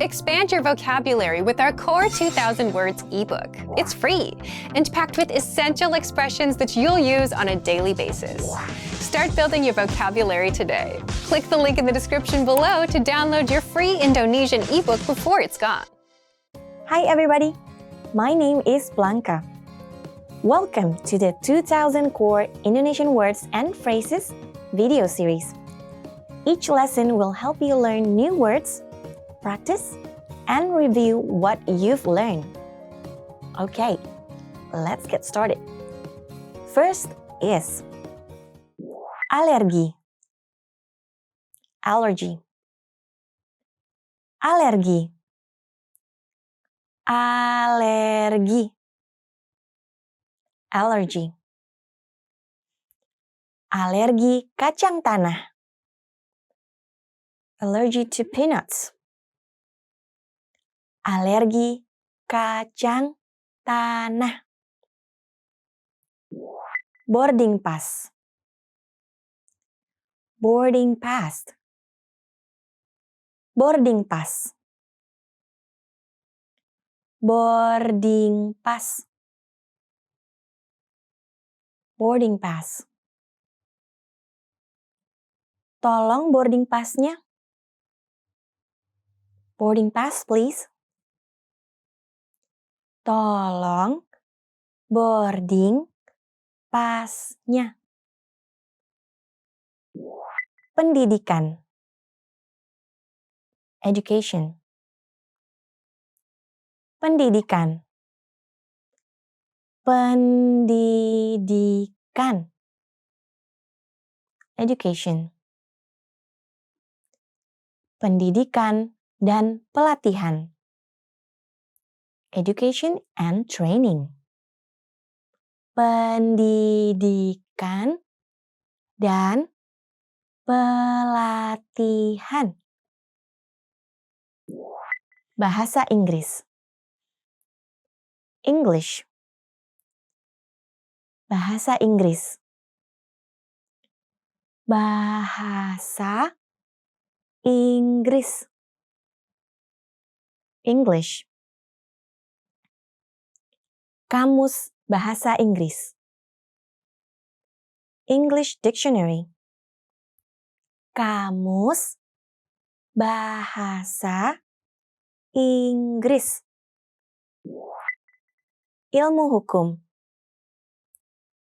Expand your vocabulary with our Core 2000 Words ebook. It's free and packed with essential expressions that you'll use on a daily basis. Start building your vocabulary today. Click the link in the description below to download your free Indonesian ebook before it's gone. Hi everybody, my name is Blanca. Welcome to the 2000 Core Indonesian Words and Phrases video series. Each lesson will help you learn new words, practice, and review what you've learned. Okay, let's get started. First is alergi. Allergy. Alergi. Alergi. Allergy. Alergi kacang tanah. Allergy to peanuts. Alergi kacang tanah. Boarding pass. Boarding pass. Boarding pass. Boarding pass. Boarding pass. Tolong boarding pass-nya. Boarding pass, please. Tolong boarding pass-nya. Pendidikan. Education. Pendidikan. Pendidikan. Education. Pendidikan dan pelatihan. Education and training. Pendidikan dan pelatihan. Bahasa Inggris. English. Bahasa Inggris. Bahasa Inggris. English. Kamus Bahasa Inggris. English Dictionary. Kamus Bahasa Inggris. Ilmu hukum.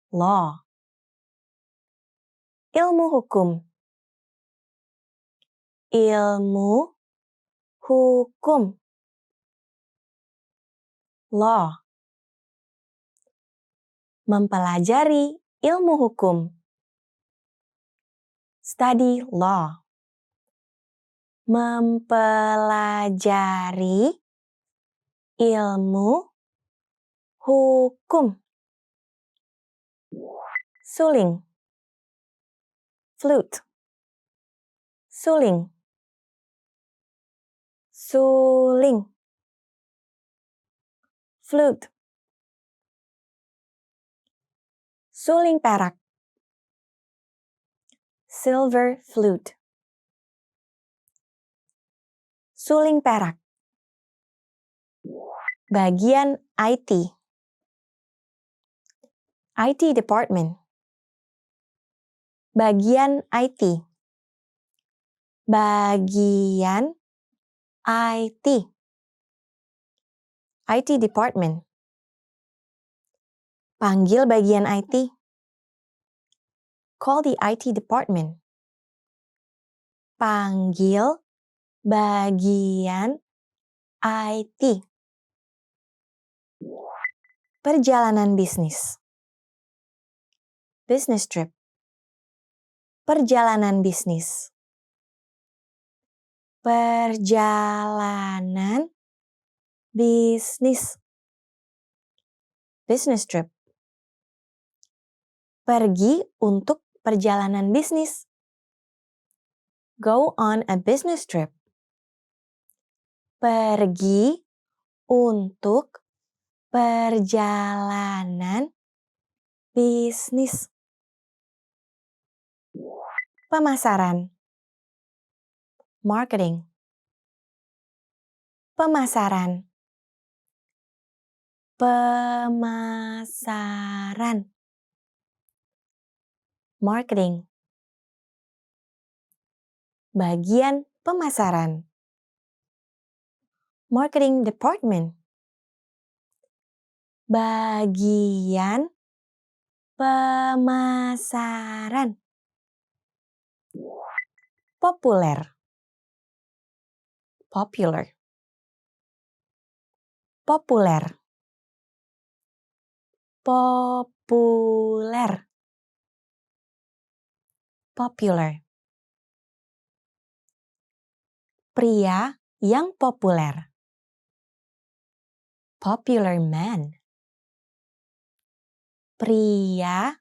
Law. Ilmu hukum. Ilmu hukum. Law. Mempelajari ilmu hukum. Study law. Mempelajari ilmu hukum. Suling. Flute. Suling. Suling. Flute. Suling perak. Silver flute. Suling perak. Bagian IT. IT department. Bagian IT. Bagian IT. IT department. Panggil bagian IT. Call the IT department. Panggil bagian IT. Perjalanan bisnis. Business trip. Perjalanan bisnis. Perjalanan bisnis. Business trip. Pergi untuk perjalanan bisnis. Go on a business trip. Pergi untuk perjalanan bisnis. Pemasaran. Marketing. Pemasaran. Pemasaran. Marketing. Bagian pemasaran. Marketing department. Bagian pemasaran. Populer. Popular. Populer. Populer. Popular. Pria yang populer. Popular man. Pria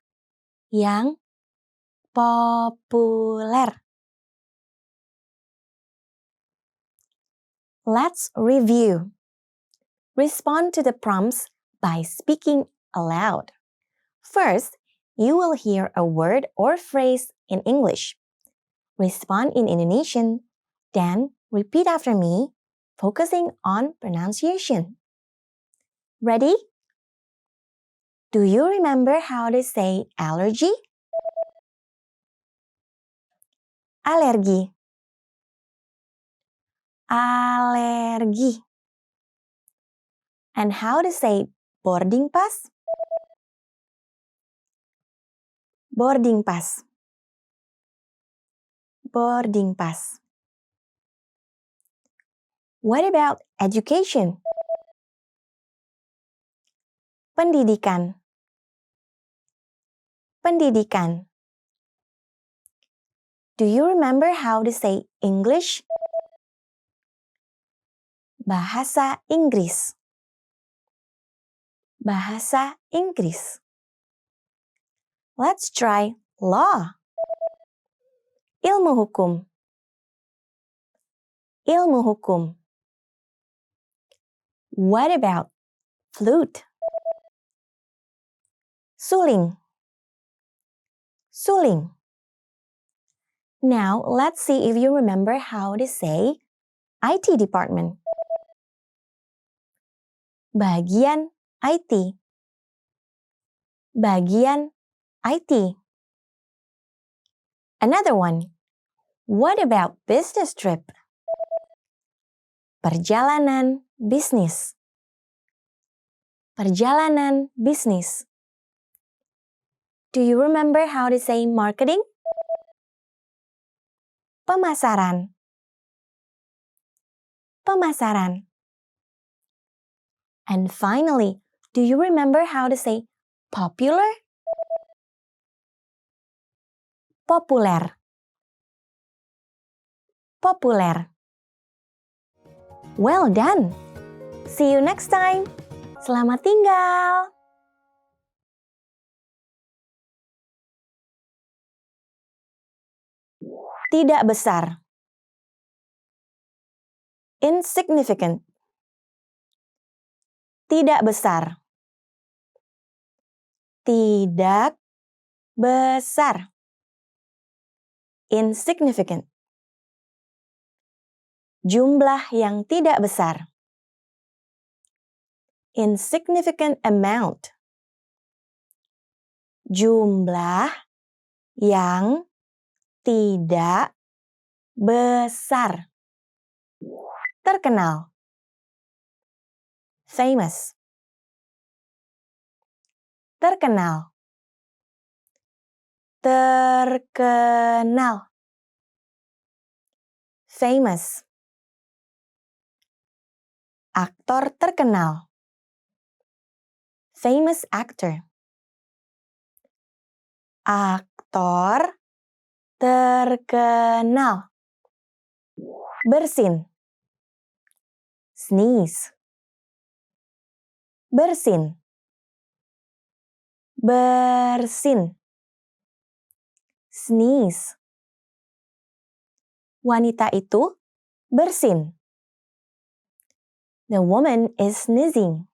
yang populer. Let's review. Respond to the prompts by speaking aloud. First, you will hear a word or phrase in English. Respond in Indonesian, then repeat after me, focusing on pronunciation. Ready? Do you remember how to say allergy? Alergi. Alergi. And how to say boarding pass? Boarding pass. Boarding pass. What about education? Pendidikan. Pendidikan. Do you remember how to say English? Bahasa Inggris. Bahasa Inggris. Let's try law. Ilmu hukum. Ilmu hukum. What about flute? Suling. Suling. Now, let's see if you remember how to say IT department. Bagian IT. Bagian IT. Another one. What about business trip? Perjalanan bisnis. Perjalanan bisnis. Do you remember how to say marketing? Pemasaran. Pemasaran. And finally, do you remember how to say popular? Populer. Populer. Well done. See you next time. Selamat tinggal. Tidak besar. Insignificant. Tidak besar. Tidak besar. Insignificant. Jumlah yang tidak besar. Insignificant amount. Jumlah yang tidak besar. Terkenal. Famous. Terkenal. Terkenal. Famous. Aktor terkenal. Famous actor. Aktor terkenal. Bersin. Sneeze. Bersin. Bersin. Sneeze. Wanita itu bersin. The woman is sneezing.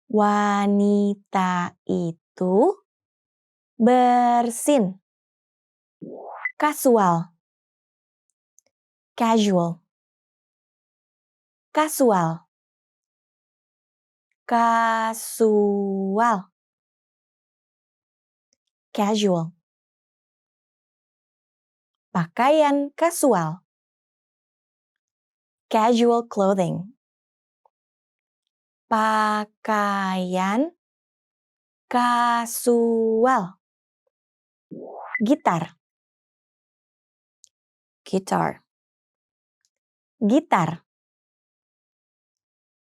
Wanita itu bersin. Kasual. Casual. Kasual. Kasual. Casual. Pakaian kasual. Casual clothing. Pakaian kasual. Gitar. Guitar. Gitar.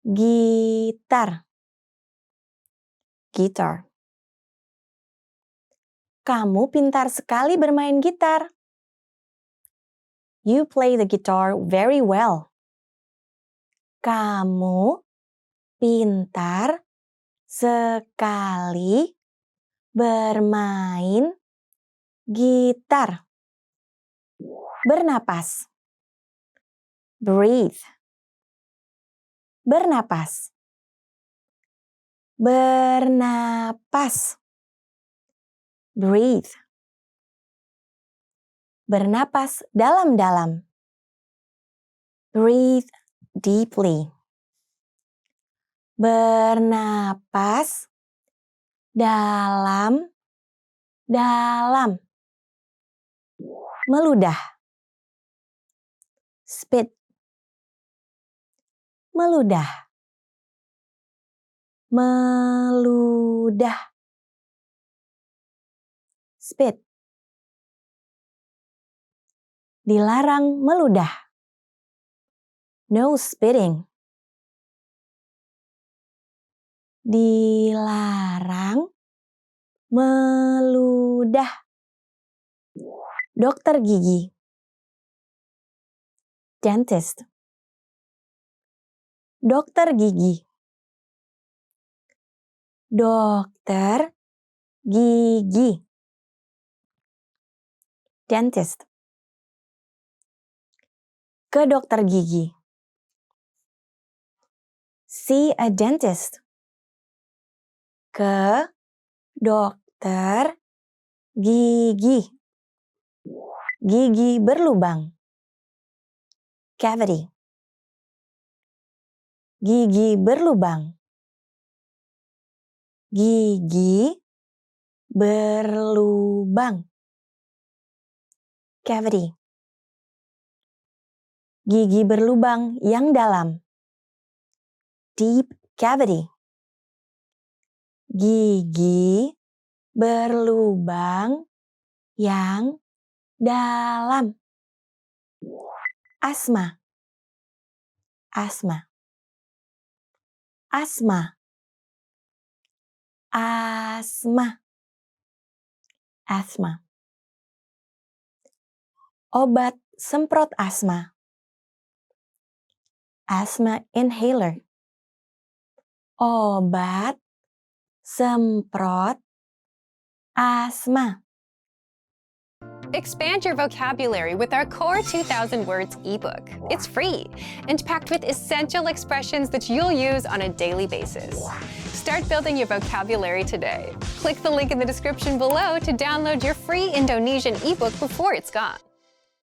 Gitar. Guitar. Kamu pintar sekali bermain gitar. You play the guitar very well. Kamu pintar sekali bermain gitar. Bernapas. Breathe. Bernapas. Bernapas. Breathe. Bernapas dalam-dalam. Breathe deeply. Bernapas dalam-dalam. Meludah. Spit. Meludah. Meludah. Spit. Dilarang meludah. No spitting. Dilarang meludah. Dokter gigi. Dentist. Dokter gigi. Dokter gigi. Dentist. Ke dokter gigi. See a dentist. Ke dokter gigi. Gigi berlubang. Cavity. Gigi berlubang. Gigi berlubang. Cavity. Gigi berlubang yang dalam. Deep cavity. Gigi berlubang yang dalam. Asma. Asma. Asma. Asma. Asma. Obat semprot asma. Asthma inhaler. Obat semprot asma. Expand your vocabulary with our Core 2000 Words ebook. It's free and packed with essential expressions that you'll use on a daily basis. Start building your vocabulary today. Click the link in the description below to download your free Indonesian ebook before it's gone.